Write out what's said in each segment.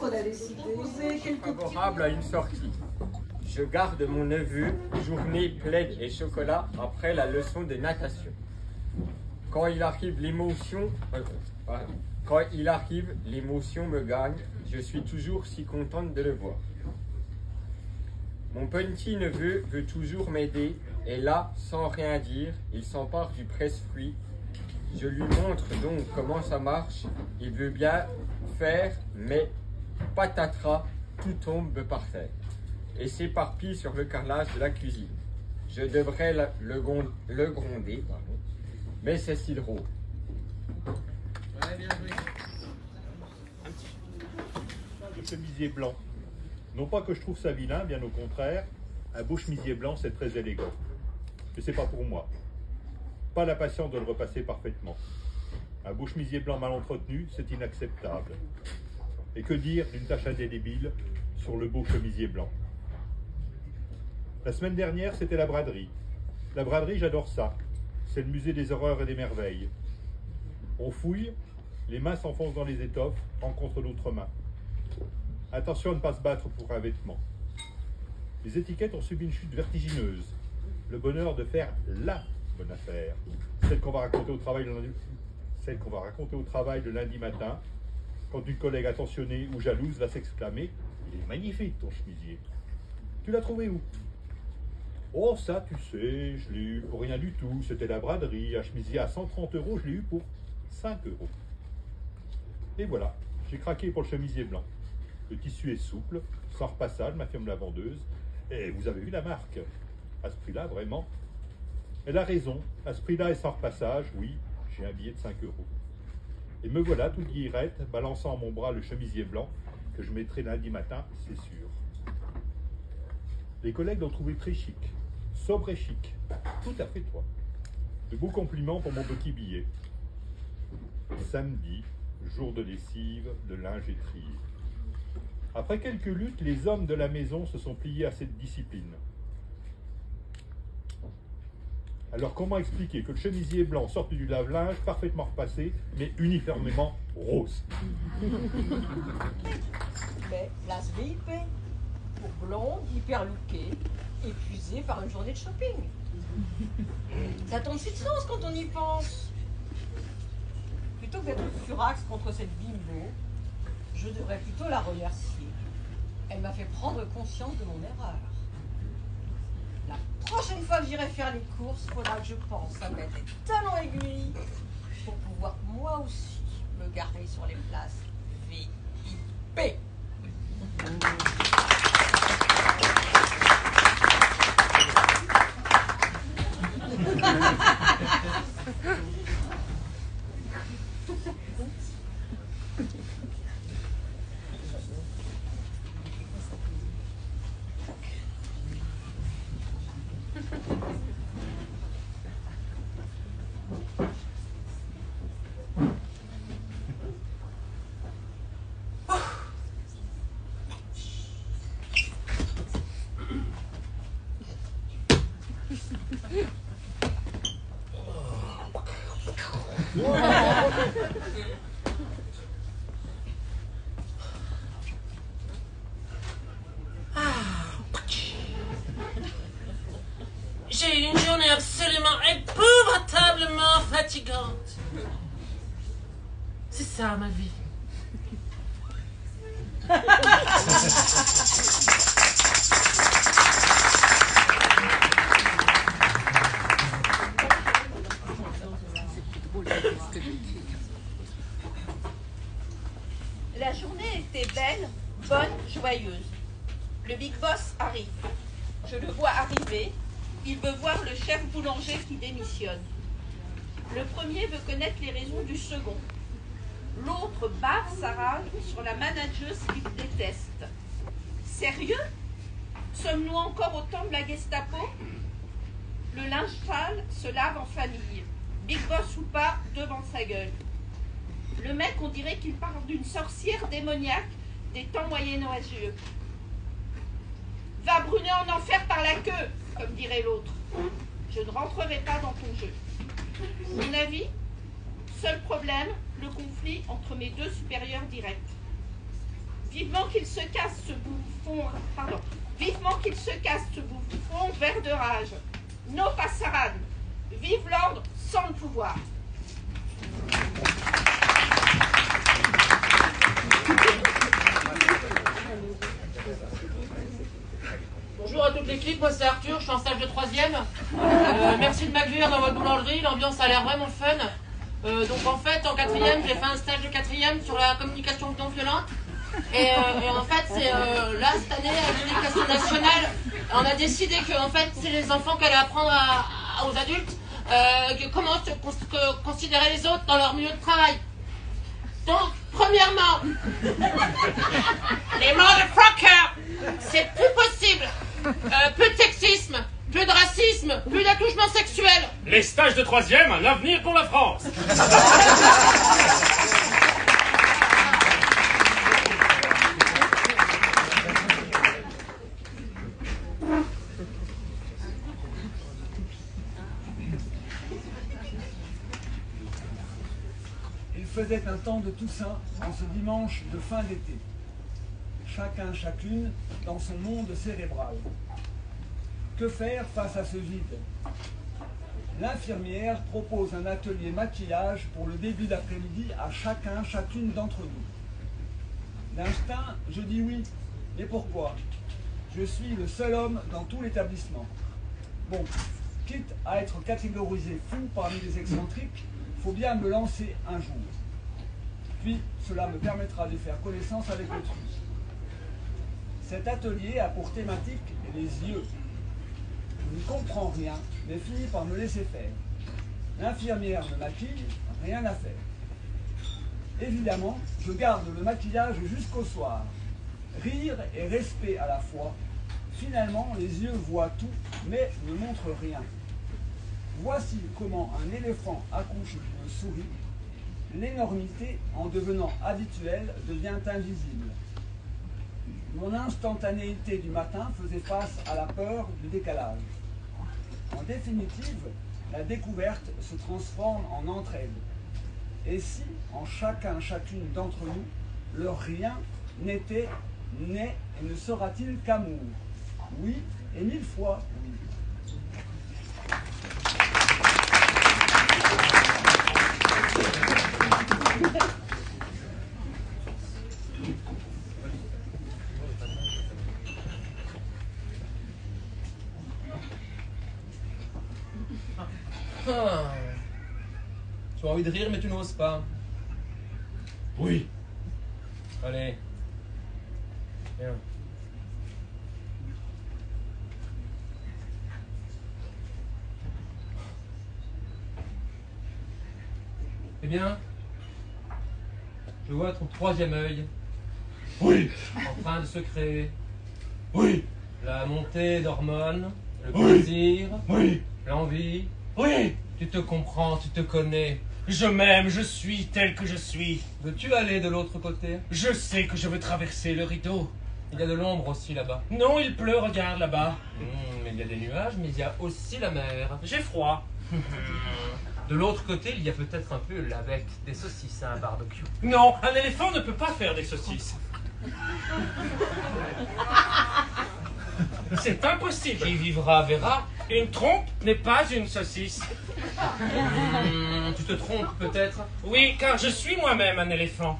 qu'on a décidé. C'est quelques Favorable à une sortie. Je garde mon neveu, journée, plaid et chocolat après la leçon de natation. Quand il arrive, l'émotion me gagne. Je suis toujours si contente de le voir. Mon petit neveu veut toujours m'aider et là, sans rien dire, il s'empare du presse-fruits. Je lui montre donc comment ça marche. Il veut bien faire, mais patatras, tout tombe par terre et s'éparpille sur le carrelage de la cuisine. Je devrais le gronder, mais c'est si drôle. Le chemisier blanc. Non pas que je trouve ça vilain, bien au contraire. Un beau chemisier blanc, c'est très élégant. Mais c'est pas pour moi. Pas la patience de le repasser parfaitement. Un beau chemisier blanc mal entretenu, c'est inacceptable. Et que dire d'une tache indélébile sur le beau chemisier blanc? La semaine dernière, c'était la braderie. La braderie, j'adore ça. C'est le musée des horreurs et des merveilles. On fouille, les mains s'enfoncent dans les étoffes, rencontrent d'autres mains. Attention à ne pas se battre pour un vêtement. Les étiquettes ont subi une chute vertigineuse. Le bonheur de faire la bonne affaire. Celle qu'on va raconter au travail le lundi matin, quand une collègue attentionnée ou jalouse va s'exclamer « Il est magnifique ton chemisier. Tu l'as trouvé où ?» Oh, ça, tu sais, je l'ai eu pour rien du tout. C'était la braderie. Un chemisier à 130 €, je l'ai eu pour 5 €. Et voilà, j'ai craqué pour le chemisier blanc. Le tissu est souple, sans repassage, m'affirme la vendeuse. Et vous avez vu la marque. À ce prix-là, vraiment. Elle a raison. À ce prix-là et sans repassage, oui, j'ai un billet de 5 €. Et me voilà, toute guillerette, balançant à mon bras le chemisier blanc que je mettrai lundi matin, c'est sûr. Les collègues l'ont trouvé très chic. Sobre et chic. Tout à fait toi. De beaux compliments pour mon petit billet. Samedi, jour de lessive, de linge étrié. Après quelques luttes, les hommes de la maison se sont pliés à cette discipline. Alors comment expliquer que le chemisier blanc sorte du lave-linge, parfaitement repassé, mais uniformément rose? Mais place VIP, pour blonde, hyper lookée, épuisée par une journée de shopping. Ça tombe de sens quand on y pense. Plutôt que d'être furax contre cette bimbo, je devrais plutôt la remercier. Elle m'a fait prendre conscience de mon erreur. La prochaine fois que j'irai faire les courses, il faudra que je pense à mettre des talons aiguilles pour pouvoir moi aussi me garer sur les places VIP. J'ai eu une journée absolument épouvantablement fatigante. C'est ça ma vie. La journée était belle, bonne, joyeuse. Le big boss arrive. Je le vois arriver. Il veut voir le chef boulanger qui démissionne. Le premier veut connaître les raisons du second. L'autre barre sa rage sur la manageuse qu'il déteste. Sérieux? Sommes-nous encore au temps de la Gestapo? Le linge sale se lave en famille. Big boss ou pas, devant sa gueule. Le mec, on dirait qu'il parle d'une sorcière démoniaque des temps moyenâgeux. Va brûler en enfer par la queue, comme dirait l'autre. Je ne rentrerai pas dans ton jeu. Mon avis, seul problème, le conflit entre mes deux supérieurs directs. Vivement qu'il se casse ce bouffon, pardon, vivement qu'il se casse ce bouffon vert de rage. No passaran. Vive l'ordre sans le pouvoir. Bonjour à toute l'équipe, moi c'est Arthur, je suis en stage de 3e. Merci de m'accueillir dans votre boulangerie, l'ambiance a l'air vraiment fun. Donc en fait, en 4e, j'ai fait un stage de 4e sur la communication non violente. Et en fait, c'est là, cette année, à l'éducation nationale, on a décidé que en fait, c'est les enfants qui allaient apprendre aux adultes comment considérer les autres dans leur milieu de travail. Donc, premièrement, les motherfuckers, c'est plus possible. Plus de sexisme, plus de racisme, plus d'attouchement sexuel. Les stages de 3e, un avenir pour la France. Il faisait un temps de Toussaint en ce dimanche de fin d'été. Chacun, chacune, dans son monde cérébral. Que faire face à ce vide? L'infirmière propose un atelier maquillage pour le début d'après-midi à chacun, chacune d'entre nous. D'instinct, je dis oui. Et pourquoi? Je suis le seul homme dans tout l'établissement. Bon, quitte à être catégorisé fou parmi les excentriques, faut bien me lancer un jour. Puis, cela me permettra de faire connaissance avec autrui. Cet atelier a pour thématique les yeux. Je ne comprends rien, mais finis par me laisser faire. L'infirmière me maquille, rien à faire. Évidemment, je garde le maquillage jusqu'au soir. Rire et respect à la fois. Finalement, les yeux voient tout, mais ne montrent rien. Voici comment un éléphant accouche d'une souris. L'énormité, en devenant habituelle, devient invisible. Mon instantanéité du matin faisait face à la peur du décalage. En définitive, la découverte se transforme en entraide. Et si, en chacun, chacune d'entre nous, le rien n'était, n'est et ne sera-t-il qu'amour? Oui, et 1000 fois oui. Tu as envie de rire mais tu n'oses pas. Oui. Allez. Viens. Eh bien, je vois ton troisième œil. Oui. En train de se créer. Oui. La montée d'hormones, le Oui. plaisir, Oui. l'envie. Oui. Tu te comprends, tu te connais. Je m'aime, je suis tel que je suis. Veux-tu aller de l'autre côté? Je sais que je veux traverser le rideau. Il y a de l'ombre aussi là-bas. Non, il pleut, regarde là-bas. Mais il y a des nuages, mais il y a aussi la mer. J'ai froid. De l'autre côté, il y a peut-être un peu avec des saucisses à un barbecue. Non, un éléphant ne peut pas faire des saucisses. C'est impossible. Qui vivra verra. Une trompe n'est pas une saucisse. Tu te trompes peut-être. Oui, car je suis moi-même un éléphant.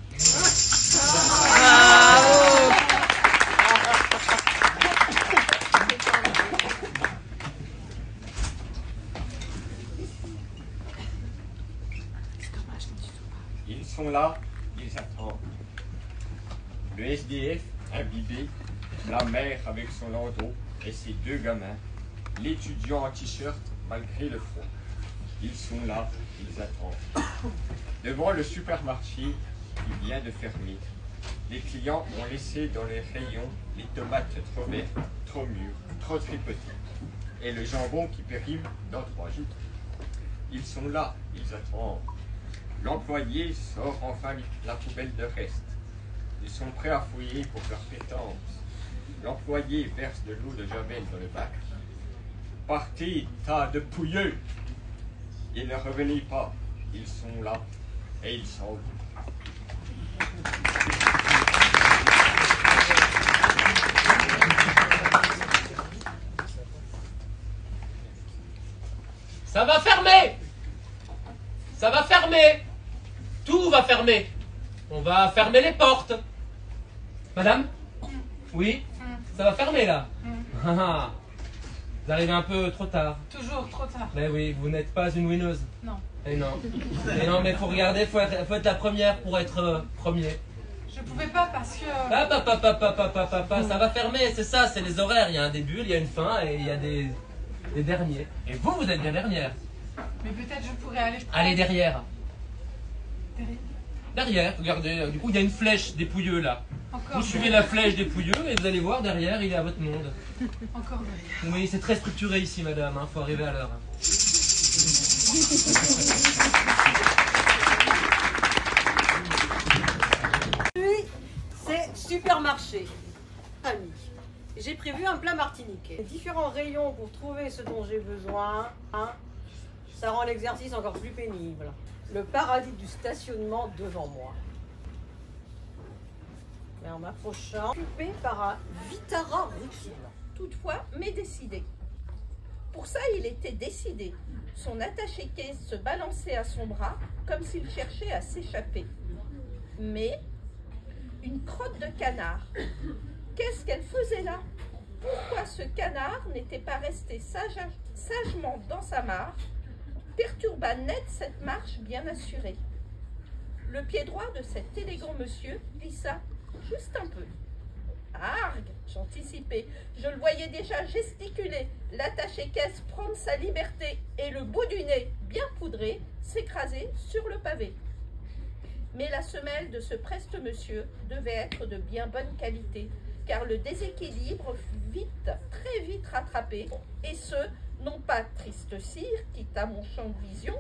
Ils sont là, ils attendent. Le SDF imbibé, la mère avec son landau et ses deux gamins, l'étudiant en t-shirt malgré le froid. Ils sont là, ils attendent. Devant le supermarché qui vient de fermer, les clients ont laissé dans les rayons les tomates trop vertes, trop mûres, trop tripotées, et le jambon qui périme dans 3 jours. Ils sont là, ils attendent. L'employé sort enfin la poubelle de reste. Ils sont prêts à fouiller pour leur pétence. L'employé verse de l'eau de javel dans le bac. Partez, tas de pouilleux! Et ne revenez pas, ils sont là et ils s'en vont. Ça va fermer. Ça va fermer. Tout va fermer. On va fermer les portes. Madame? Oui? Ça va fermer là. Vous arrivez un peu trop tard. Toujours trop tard. Mais oui, vous n'êtes pas une winneuse. Non. Et non. Et non, mais faut regarder, faut être la première pour être premier. Je pouvais pas parce que... Ça va fermer, c'est ça, c'est les horaires. Il y a un début, il y a une fin et il y a des derniers. Et vous, vous êtes bien dernière. Mais peut-être je pourrais aller... Allez, derrière. Derrière. Derrière, regardez, du coup, il y a une flèche des pouilleux là. Encore Vous suivez la flèche des pouilleux et vous allez voir, derrière, il est à votre monde. Encore derrière. Oui, c'est très structuré ici, madame, hein, faut arriver à l'heure. C'est supermarché. Amis, j'ai prévu un plat martiniquais. Différents rayons pour trouver ce dont j'ai besoin. Hein, ça rend l'exercice encore plus pénible. Le paradis du stationnement devant moi. Mais en m'approchant, occupé par un Vitara Rutile. Toutefois, mais décidé. Pour ça, il était décidé. Son attaché-caisse se balançait à son bras comme s'il cherchait à s'échapper. Mais une crotte de canard. Qu'est-ce qu'elle faisait là? Pourquoi ce canard n'était pas resté sagement dans sa mare, perturba net cette marche bien assurée. Le pied droit de cet élégant monsieur glissa juste un peu. Argue, j'anticipais, je le voyais déjà gesticuler, l'attaché-caisse prendre sa liberté et le bout du nez, bien poudré, s'écraser sur le pavé. Mais la semelle de ce preste monsieur devait être de bien bonne qualité, car le déséquilibre fut très vite rattrapé, et ce, non pas triste cire, quitte à mon champ de vision,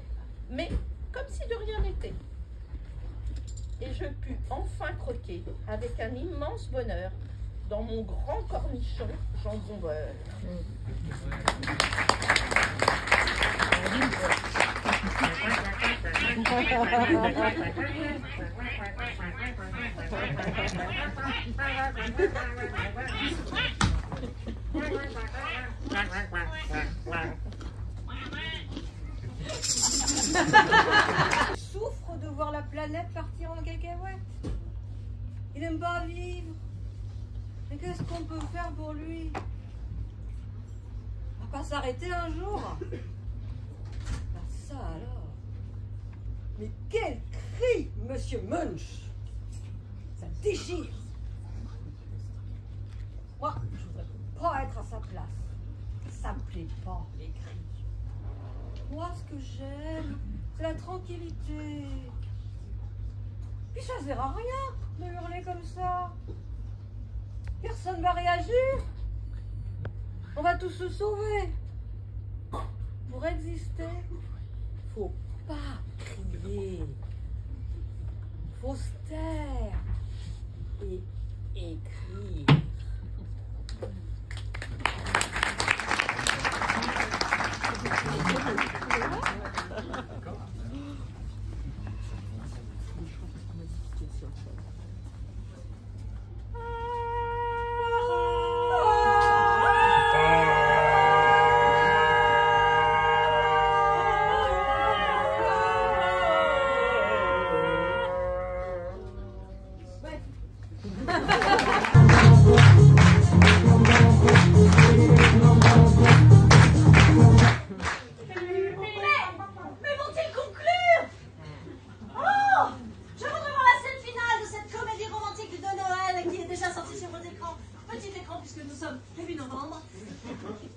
mais comme si de rien n'était. Et je pus enfin croquer, avec un immense bonheur, dans mon grand cornichon jambon beurre. Souffre de voir la planète partir en cacahuète. Il n'aime pas vivre. Mais qu'est-ce qu'on peut faire pour lui? On va pas s'arrêter un jour? Ah, ça alors. Mais quel cri, monsieur Munch! Ça déchire. Moi, je voudrais pas être à sa place. Ça me plaît pas, les cris. Moi, ce que j'aime, c'est la tranquillité. Puis ça sert à rien de hurler comme ça. Personne va réagir. On va tous se sauver. Pour exister, faut pas crier. Faut se taire et écrire.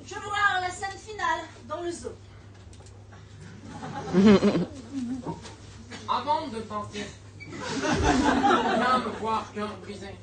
Je veux voir la scène finale dans le zoo. Avant de penser, viens me voir cœur brisé.